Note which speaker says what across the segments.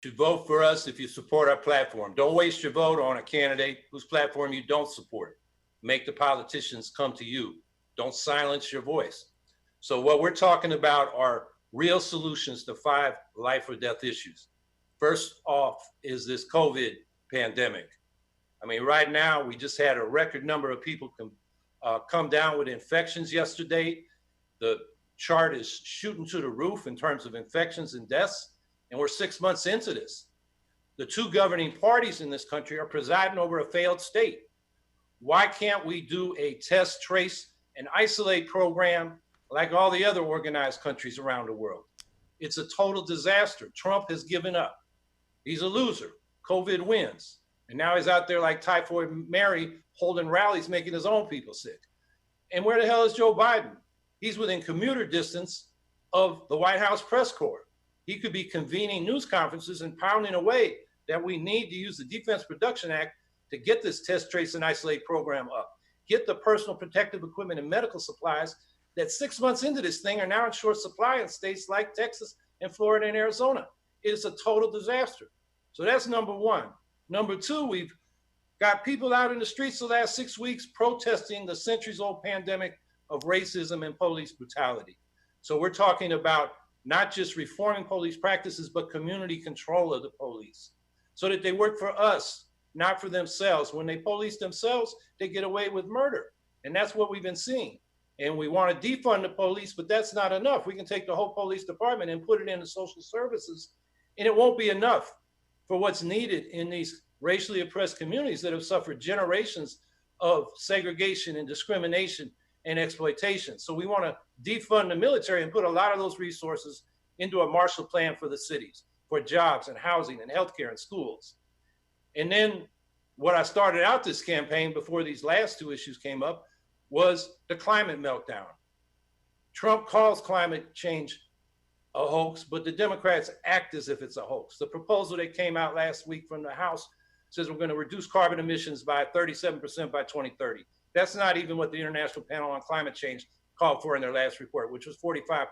Speaker 1: You should vote for us if you support our platform. Don't waste your vote on a candidate whose platform you don't support. Make the politicians come to you. Don't silence your voice. So what we're talking about are real solutions to 5 life or death issues. First off is this COVID pandemic. I mean, right now, we just had a record number of people come down with infections yesterday. The chart is shooting to the roof in terms of infections and deaths, and we're 6 months into this. The 2 governing parties in this country are presiding over a failed state. Why can't we do a test, trace, and isolate program like all the other organized countries around the world? It's a total disaster. Trump has given up. He's a loser. COVID wins. And now he's out there like Typhoid Mary holding rallies, making his own people sick. And where the hell is Joe Biden? He's within commuter distance of the White House press corps. He could be convening news conferences and pounding away that we need to use the Defense Production Act to get this test, trace, and isolate program up. Get the personal protective equipment and medical supplies that 6 months into this thing are now in short supply in states like Texas and Florida and Arizona. It is a total disaster. So that's number one. Number two, we've got people out in the streets the last 6 weeks protesting the centuries-old pandemic of racism and police brutality. So we're talking about not just reforming police practices, but community control of the police so that they work for us, not for themselves. When they police themselves, they get away with murder. And that's what we've been seeing. And we want to defund the police, but that's not enough. We can take the whole police department and put it into social services, and it won't be enough for what's needed in these racially oppressed communities that have suffered generations of segregation and discrimination and exploitation. So we want to defund the military and put a lot of those resources into a Marshall Plan for the cities, for jobs and housing and healthcare and schools. And then what I started out this campaign before these last 2 issues came up was the climate meltdown. Trump calls climate change a hoax, but the Democrats act as if it's a hoax. The proposal that came out last week from the House says we're going to reduce carbon emissions by 37% by 2030. That's not even what the International Panel on Climate Change called for in their last report, which was 45%.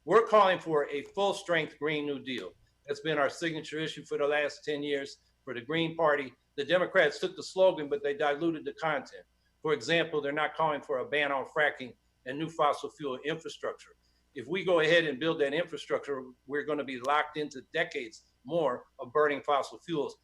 Speaker 1: We're calling for a full-strength Green New Deal. That's been our signature issue for the last 10 years for the Green Party. The Democrats took the slogan, but they diluted the content. For example, they're not calling for a ban on fracking and new fossil fuel infrastructure. If we go ahead and build that infrastructure, we're going to be locked into decades more of burning fossil fuels